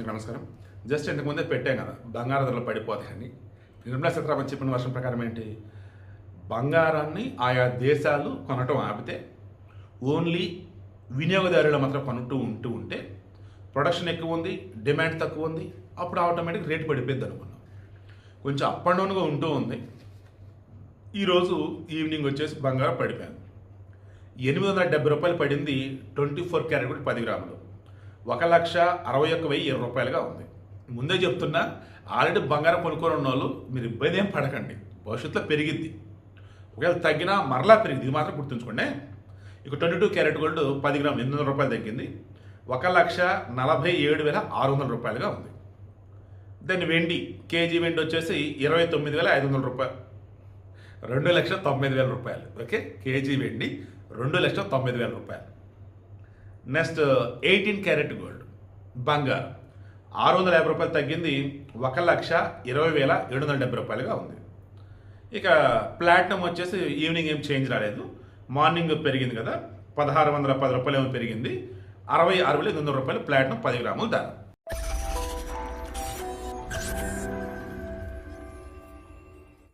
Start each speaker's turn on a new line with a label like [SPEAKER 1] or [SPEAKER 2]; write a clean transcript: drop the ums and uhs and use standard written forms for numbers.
[SPEAKER 1] అందరికీ నమస్కారం. జస్ట్ ఇంతకుముందే పెట్టాం కదా, బంగారు ధరలు పడిపోతాయని. నిర్మలా సీతారామన్ చెప్పిన వర్షం ప్రకారం ఏంటి, బంగారాన్ని ఆయా దేశాలు కొనటం ఆపితే ఓన్లీ వినియోగదారులు మాత్రం ఉంటూ ఉంటే ప్రొడక్షన్ ఎక్కువ ఉంది, డిమాండ్ తక్కువ ఉంది, అప్పుడు ఆటోమేటిక్ రేట్ పడిపోద్ది అనుకున్నాం. కొంచెం అప్ అండ్ డౌన్గా ఉంటూ ఉంది. ఈరోజు ఈవినింగ్ వచ్చేసి బంగారం పడిపోయింది. 870 రూపాయలు పడింది. 24 క్యారెట్ కూడా 10 గ్రాములు 1,61,020 రూపాయలుగా ఉంది. ముందే చెప్తున్నా, ఆల్రెడీ బంగారం కొనుక్కొని ఉన్న వాళ్ళు మీరు ఇబ్బంది ఏం పడకండి, భవిష్యత్తులో పెరిగిద్ది. ఒకవేళ తగ్గినా మరలా పెరిగింది, ఇది మాత్రం గుర్తుంచుకోండి. ఇక 22 క్యారెట్ గోల్డ్ 10 గ్రాములు 800 రూపాయలు తగ్గింది, 1,47,600 రూపాయలుగా ఉంది. దాన్ని వెండి, కేజీ వెండి వచ్చేసి 29,500 రూపాయలు, 2,90,000 రూపాయలు. ఓకే, కేజీ వెండి 2,90,000 రూపాయలు. నెక్స్ట్ 18 క్యారెట్ గోల్డ్ బంగారం 650 రూపాయలు తగ్గింది, 1,20,770 రూపాయలుగా ఉంది. ఇక ప్లాటినం వచ్చేసి ఈవినింగ్ ఏం చేంజ్ రాలేదు, మార్నింగ్ పెరిగింది కదా, 1,610 రూపాయలు ఏమో పెరిగింది, 66,800 రూపాయలు ప్లాటినం 10 గ్రాముల ధర.